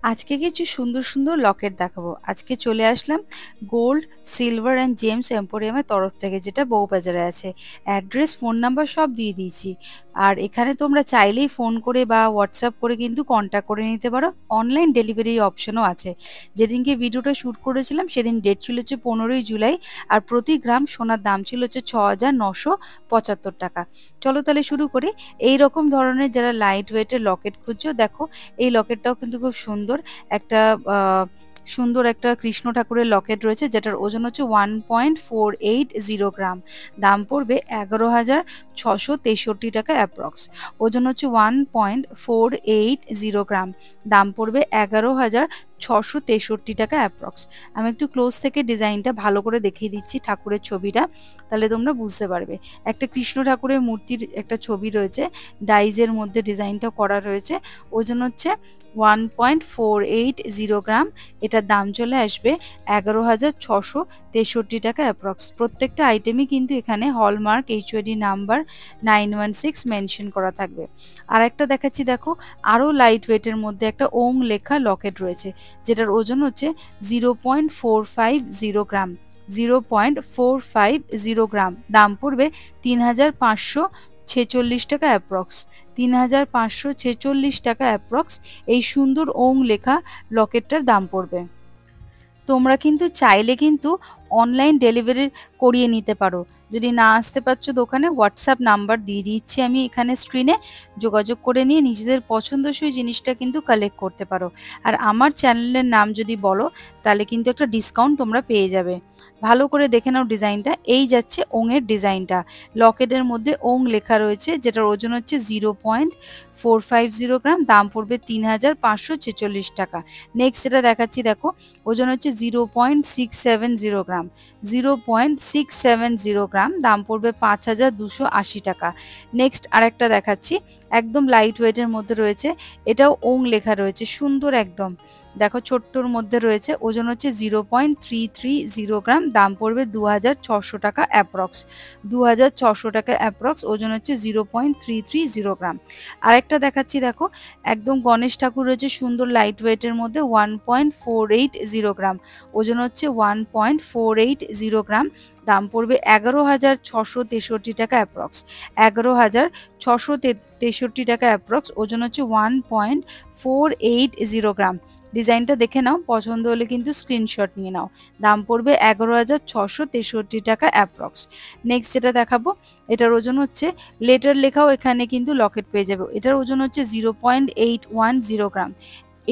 আজকে কিছু সুন্দর সুন্দর লকেট দেখাবো। আজকে চলে আসলাম গোল্ড, সিলভার অ্যান্ড জেমস এম্পোরিয়ামের তরফ থেকে, যেটা বউবাজারে আছে। অ্যাড্রেস, ফোন নাম্বার সব দিয়ে দিয়েছি। আর এখানে তোমরা চাইলেই ফোন করে বা হোয়াটসঅ্যাপ করে কিন্তু কন্ট্যাক্ট করে নিতে পারো। অনলাইন ডেলিভারি অপশনও আছে। যেদিনকে ভিডিওটা শ্যুট করেছিলাম সেদিন ডেট ছিল হচ্ছে 15ই জুলাই, আর প্রতি গ্রাম সোনার দাম ছিল হচ্ছে 6,975 টাকা। চলো তাহলে শুরু করি। এই রকম ধরনের যারা লাইট ওয়েটের লকেট খুঁজছো, দেখো এই লকেটটাও কিন্তু খুব সুন্দর। একটা সুন্দর একটা কৃষ্ণ ঠাকুরের লকেট রয়েছে, যেটার ওজন হচ্ছে 1.480 গ্রাম। দাম পড়বে 11,663 টাকা অ্যাপ্রক্স। ওজন হচ্ছে 1.480 গ্রাম। দাম পড়বে 11,663 টাকা অ্যাপ্রক্স। আমি একটু ক্লোজ থেকে ডিজাইনটা ভালো করে দেখিয়ে দিচ্ছি, ঠাকুরের ছবিটা, তাহলে তোমরা বুঝতে পারবে। একটা কৃষ্ণ ঠাকুরের মূর্তির একটা ছবি রয়েছে, ডাইজের মধ্যে ডিজাইনটা করা রয়েছে। ওজন হচ্ছে 1.480 গ্রাম। এটার দাম চলে আসবে 11,663 টাকা অ্যাপ্রক্স। প্রত্যেকটা আইটেমই কিন্তু এখানে হলমার্ক HUID নাম্বার 916 মেনশন করা থাকবে। আর একটা দেখাচ্ছি, দেখো আরও লাইট ওয়েটের মধ্যে একটা ওং লেখা লকেট রয়েছে, যেটার ওজন হচ্ছে 0.450 গ্রাম। 0.450 গ্রাম। দাম পড়বে 3,546 টাকা অ্যাপ্রক্স। 3,546 টাকা অ্যাপ্রক্স এই সুন্দর ওং লেখা লকেটটার দাম পড়বে। তোমরা কিন্তু চাইলে কিন্তু অনলাইন ডেলিভারি করিয়ে নিতে পারো। যদি না আসতে পারছো দোকানে, হোয়াটসঅ্যাপ নাম্বার দিয়ে দিচ্ছি আমি এখানে স্ক্রিনে, যোগাযোগ করে নিয়ে নিজেদের পছন্দসই জিনিসটা কিন্তু কালেক্ট করতে পারো। আর আমার চ্যানেলের নাম যদি বলো, তাহলে কিন্তু একটা ডিসকাউন্ট তোমরা পেয়ে যাবে। ভালো করে দেখে নাও ডিজাইনটা। এই যাচ্ছে ওংয়ের ডিজাইনটা। লকেটের মধ্যে ওং লেখা রয়েছে, যেটার ওজন হচ্ছে 0.450 গ্রাম। দাম পড়বে 3,546 টাকা। নেক্সট যেটা দেখাচ্ছি, দেখো ওজন হচ্ছে 0.670 গ্রাম। 0.670 গ্রাম। দাম পড়বে 5,280 টাকা। নেক্সট আরেকটা দেখাচ্ছি, একদম লাইট ওয়েটের মধ্যে রয়েছে। এটাও ওং লেখা রয়েছে, সুন্দর একদম। দেখো ছোট্টর মধ্যে রয়েছে, ওজন হচ্ছে 0.330 গ্রাম। দাম পড়বে 2,600 টাকা অ্যাপ্রক্স। 2,600 টাকা অ্যাপ্রক্স। ওজন হচ্ছে 0.330 গ্রাম। আরেকটা দেখাচ্ছি, দেখো একদম গণেশ ঠাকুর রয়েছে, সুন্দর লাইট ওয়েটের মধ্যে 1.480 গ্রাম। ওজন হচ্ছে 1.480 গ্রাম। দাম পড়বে 11,663 টাকা অ্যাপ্রক্স। 11,663 টাকা অ্যাপ্রক্স। ওজন হচ্ছে 1.480 গ্রাম। ডিজাইনটা দেখে নাও, পছন্দ হলে কিন্তু স্ক্রিনশট নিয়ে নাও। দাম পড়বে 11,663 টাকা অ্যাপ্রক্স। নেক্সট যেটা দেখাবো, এটার ওজন হচ্ছে, লেটার লেখাও এখানে কিন্তু লকেট পেয়ে যাবে। এটার ওজন হচ্ছে 0.810 গ্রাম।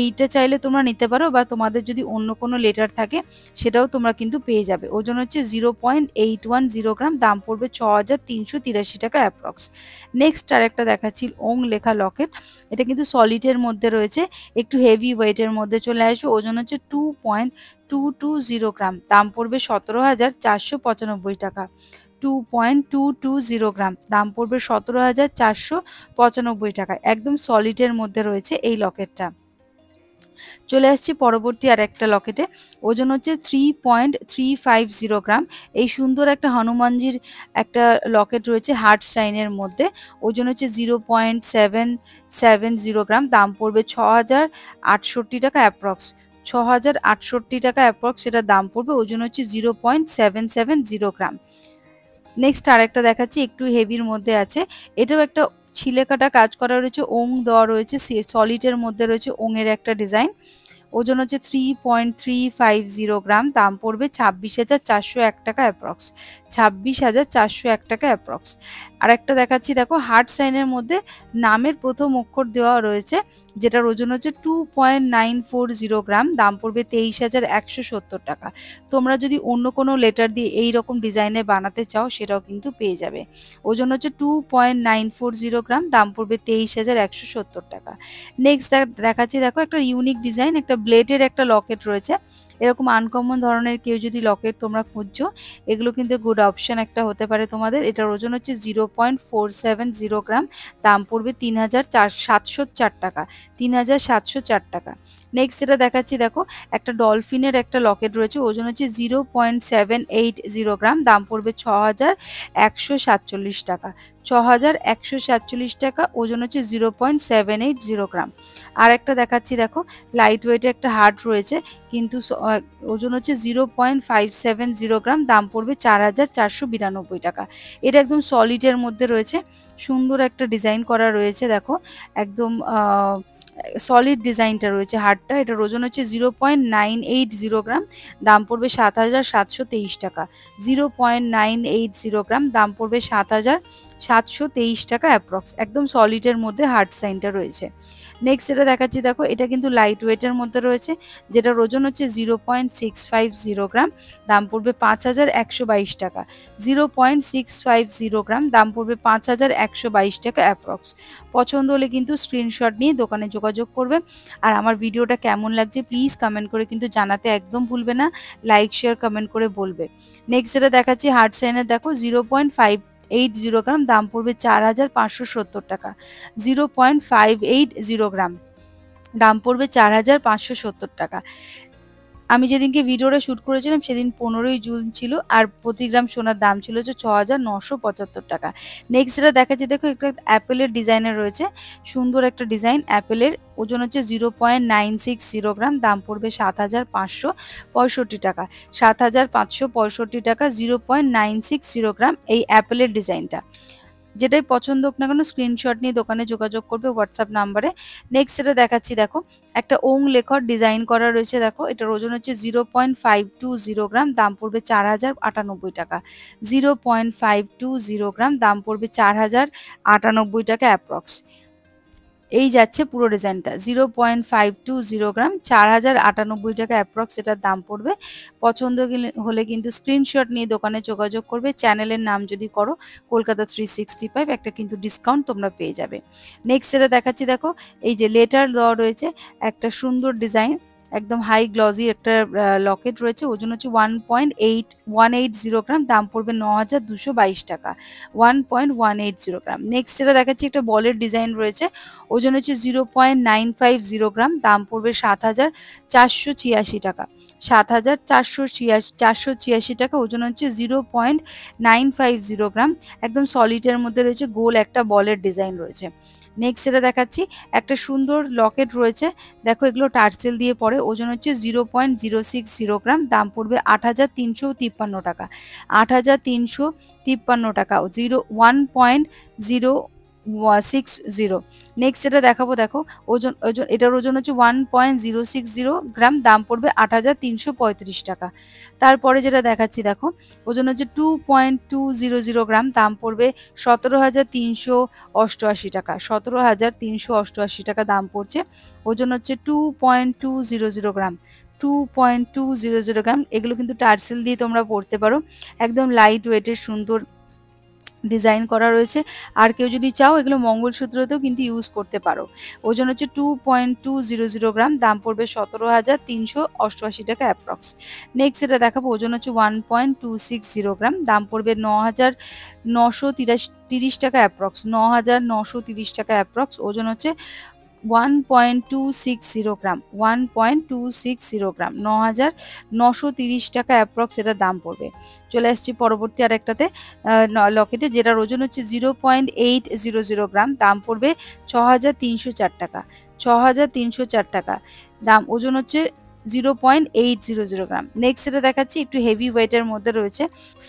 এইটা চাইলে তোমরা নিতে পারো, বা তোমাদের যদি অন্য কোনো লেটার থাকে সেটাও তোমরা কিন্তু পেয়ে যাবে। ওজন হচ্ছে 0.810 গ্রাম। দাম পড়বে 6,383 টাকা অ্যাপ্রক্স। নেক্সট আরেকটা দেখাচ্ছি ওং লেখা লকেট। এটা কিন্তু সলিডের মধ্যে রয়েছে, একটু হেভি ওয়েটের মধ্যে চলে আসবে। ওজন হচ্ছে 2.220 গ্রাম। দাম পড়বে 17,495 টাকা। 2.220 গ্রাম। দাম পড়বে 17,495 টাকা। একদম সলিডের মধ্যে রয়েছে এই লকেটটা। চলে আসছি পরবর্তী আর একটা লকেটে। ওজন হচ্ছে 3.350 গ্রাম। এই সুন্দর একটা হনুমানজির একটা লকেট রয়েছে হার্ট সাইনের মধ্যে। ওজন হচ্ছে 0.770 গ্রাম। দাম পড়বে 6,068 টাকা অ্যাপ্রক্স। 6,068 টাকা অ্যাপ্রক্স এটার দাম পড়বে। ওজন হচ্ছে 0.770 গ্রাম। নেক্সট আরেকটা দেখাচ্ছি, একটু হেভির মধ্যে আছে। এটাও একটা ছিলে কাটা কাজ করা রয়েছে, ওং দেওয়া রয়েছে, সলিডের মধ্যে রয়েছে ওংয়ের একটা ডিজাইন। ওজন হচ্ছে 3.350 গ্রাম। দাম পড়বে 26,401 টাকা অ্যাপ্রক্স। 26,401 টাকা অ্যাপ্রক্স। আর একটা দেখাচ্ছি, দেখো হার্ট সাইনের মধ্যে নামের প্রথম অক্ষর দেওয়া রয়েছে, যেটার ওজন হচ্ছে 2.940 গ্রাম। দাম পড়বে 23,170 টাকা। তোমরা যদি অন্য কোনো লেটার দিয়ে এই রকম ডিজাইনে বানাতে চাও, সেটাও কিন্তু পেয়ে যাবে। ওজন হচ্ছে 2.940 গ্রাম। দাম পড়বে 23,170 টাকা। নেক্সট দেখাচ্ছি, দেখো একটা ইউনিক ডিজাইন, একটা ব্লেডের একটা লকেট রয়েছে। এরকম আনকমন ধরনের কেউ যদি লকেট তোমরা খুঁজছো, এগুলো কিন্তু গুড অপশন একটা হতে পারে তোমাদের। এটার ওজন হচ্ছে 0.470 গ্রাম, দাম পড়বে 3704 টাকা, 3704 টাকা। নেক্সট যেটা দেখাচ্ছি দেখো, একটা ডলফিনের একটা লকেট রয়েছে, ওজন হচ্ছে 0.780 গ্রাম, দাম পড়বে 6147 টাকা, 6147 টাকা, ওজন হচ্ছে 0.780 গ্রাম। আর একটা দেখাচ্ছি দেখো, লাইট ওয়েটে একটা হার্ট রয়েছে, কিন্তু ওজন হচ্ছে 0.570 গ্রাম, দাম পড়বে 4492 টাকা। এটা একদম সলিডের মধ্যে রয়েছে, সুন্দর একটা ডিজাইন করা রয়েছে দেখো, একদম সলিড ডিজাইনটা রয়েছে হার্টটা। এটার ওজন হচ্ছে 0.980 গ্রাম, দাম পড়বে 7723 টাকা, 0.980 গ্রাম, দাম পড়বে 7723 টাকা অ্যাপ্রক্স। একদম সলিডের মধ্যে হার্ট সাইনটা রয়েছে। নেক্সট যেটা দেখাচ্ছি দেখো, এটা কিন্তু লাইট ওয়েটের মধ্যে রয়েছে, যেটার ওজন হচ্ছে 0.650 গ্রাম, দাম পড়বে 5122 টাকা, 0.650 গ্রাম, দাম পড়বে 5122 টাকা অ্যাপ্রক্স। পছন্দ হলে কিন্তু স্ক্রিনশট নিয়ে দোকানে যোগাযোগ করবে। আর আমার ভিডিওটা কেমন লাগছে প্লিজ কমেন্ট করে কিন্তু জানাতে একদম ভুলবে না, লাইক শেয়ার কমেন্ট করে বলবে। নেক্সট যেটা দেখাচ্ছি হার্ট সাইনের দেখো, 0.580 গ্রাম, দাম পড়বে 4570 টাকা, 0.580 গ্রাম, দাম পড়বে 4570 টাকা। আমি যেদিনকে ভিডিওটা শ্যুট করেছিলাম সেদিন 15ই জুন ছিল, আর প্রতি গ্রাম সোনার দাম ছিল হচ্ছে 6975 টাকা। নেক্সট যেটা দেখাচ্ছি দেখো, একটা অ্যাপেলের ডিজাইনের রয়েছে, সুন্দর একটা ডিজাইন অ্যাপেলের, ওজন হচ্ছে 0.960 গ্রাম, দাম পড়বে 7565 টাকা, 7565 টাকা, 0.960 গ্রাম এই অ্যাপেলের ডিজাইনটা। যেটাই পছন্দ হোক না কেন স্ক্রিনশট নিয়ে দোকানে যোগাযোগ করবে হোয়াটসঅ্যাপ নাম্বারে। নেক্সট যেটা দেখাচ্ছি দেখো, একটা ওং লেখর ডিজাইন করা রয়েছে দেখো, এটার ওজন হচ্ছে 0.520 গ্রাম, দাম পড়বে 4098 টাকা, 0.520 গ্রাম, দাম পড়বে 4098 টাকা অ্যাপ্রক্স। এই যাচ্ছে পুরো ডিজাইনটা, 0.520 গ্রাম, 4098 টাকা অ্যাপ্রক্স এটার দাম পড়বে। পছন্দ হলে কিন্তু স্ক্রিনশট নিয়ে দোকানে যোগাযোগ করবে। চ্যানেলের নাম যদি করো কলকাতা 365, একটা কিন্তু ডিসকাউন্ট তোমরা পেয়ে যাবে। নেক্সট যেটা দেখাচ্ছি দেখো, এই যে লেটার দেওয়া রয়েছে, একটা সুন্দর ডিজাইন, একদম হাই গ্লজি একটা লকেট রয়েছে, ওজন হচ্ছে 1.180 গ্রাম, দাম পড়বে 9222 টাকা, 1.180 গ্রাম। নেক্সট যেটা দেখাচ্ছি, একটা বলের ডিজাইন রয়েছে, ওজন হচ্ছে 0.950 গ্রাম, দাম পড়বে 7486 টাকা, 7486 টাকা, ওজন হচ্ছে 0.950 গ্রাম, একদম সলিডের মধ্যে রয়েছে, গোল একটা বলের ডিজাইন রয়েছে। নেক্সট যেটা দেখাচ্ছি, একটা সুন্দর লকেট রয়েছে দেখো, এগুলো টার্সেল দিয়ে পরে, ওজন হচ্ছে 0.060 গ্রাম, দাম পড়বে 8353 টাকা, 8353 টাকা, 1.060। নেক্সট যেটা দেখাবো দেখো, এটার ওজন হচ্ছে 1.060 গ্রাম, দাম পড়বে 8335 টাকা। তারপরে যেটা দেখাচ্ছি দেখো, ওজন হচ্ছে 2.200 গ্রাম, দাম পড়বে 17388 টাকা, 17388 টাকা দাম পড়ছে। ওজন হচ্ছে 2.200 গ্রাম, 2.200 গ্রাম। এগুলো কিন্তু টার্সেল দিয়ে তোমরা পড়তে পারো, একদম লাইট ওয়েটের সুন্দর ডিজাইন করা রয়েছে। আর কেউ যদি চাও এগুলো মঙ্গলসূত্রতেও কিন্তু ইউজ করতে পারো। ওজন হচ্ছে 2.200 গ্রাম, দাম পড়বে 17388 টাকা অ্যাপ্রক্স। নেক্সট এটা দেখাবো, ওজন হচ্ছে 1.260 গ্রাম, দাম পড়বে 9930 টাকা অ্যাপ্রক্স, 9930 টাকা অ্যাপ্রক্স। ওজন হচ্ছে 1.260 গ্রাম, 1.260 গ্রাম, 9930 টাকা অ্যাপ্রক্স এটার দাম পড়বে। চলে আসছি পরবর্তী আরেকটাতে লকেটে, যেটার ওজন হচ্ছে 0.800 গ্রাম, দাম পড়বে 6304 টাকা, 6304 টাকা দাম, ওজন হচ্ছে 0.800 গ্রাম। নেক্সট এটা দেখাচ্ছি, একটু হেভি ওয়েটের মধ্যে রয়েছে,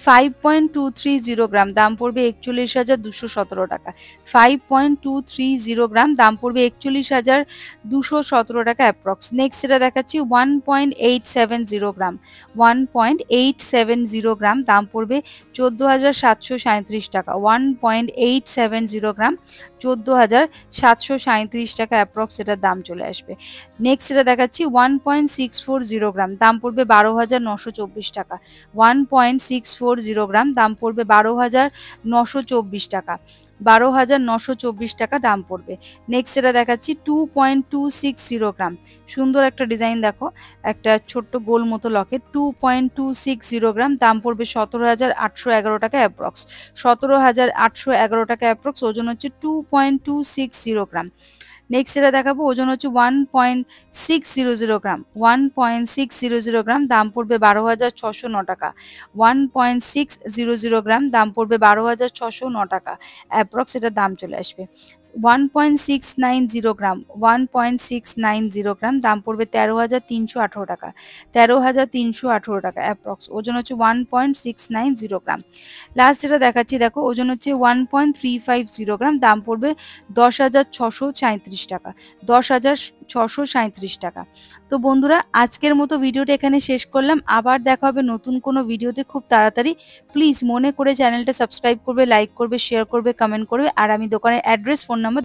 5.230 গ্রাম, দাম পড়বে 41,217 টাকা, 5.230 গ্রাম, দাম পড়বে 41,217 টাকা অ্যাপ্রক্স। নেক্সট এটা দেখাচ্ছি 1.870 গ্রাম, 1.870 গ্রাম, দাম পড়বে 14,737 টাকা, 1.870 গ্রাম, 14,737 টাকা অ্যাপ্রক্স এটার দাম চলে আসবে। নেক্সট এটা দেখাচ্ছি 1.640 গ্রাম, দাম পড়বে 12,924 টাকা, 1.640 গ্রাম, দাম পড়বে 12,924 টাকা। 12,924 টাকা দাম পড়বে। নেক্সট যেটা দেখাচ্ছি 2.260 গ্রাম, সুন্দর একটা ডিজাইন দেখো, একটা ছোট্ট গোল মতো লকেট, 2.260 গ্রাম, দাম পড়বে 17,811 টাকা অ্যাপ্রক্স। 17,811 টাকা অ্যাপ্রক্স, ওজন হচ্ছে 2.260 গ্রাম। নেক্সট যেটা দেখাবো ওজন হচ্ছে 1.600 গ্রাম, 1.600 গ্রাম, দাম পড়বে 12,609 টাকা। 1.600 গ্রাম, দাম পড়বে 12,609 টাকা অ্যাপ্রক্স, এটার দাম চলে আসবে। 1.690 গ্রাম, 1.690 গ্রাম, দাম পড়বে 13,318 টাকা। 13,318 টাকা অ্যাপ্রক্স, ওজন হচ্ছে 1.690 গ্রাম। লাস্ট যেটা দেখাচ্ছি দেখো, ওজন হচ্ছে 1.350 গ্রাম, দাম পড়বে 10,637 টাকা। 10,637 টাকা। তো বন্ধুরা, আজকের মতো ভিডিওটা এখানে শেষ করলাম। আবার দেখা হবে নতুন কোনো ভিডিওতে খুব তাড়াতাড়ি। প্লিজ মনে করে চ্যানেলটা সাবস্ক্রাইব করবে, লাইক করবে, শেয়ার করবে, কমেন্ট করবে, আর আমি দোকানের অ্যাড্রেস, ফোন নাম্বার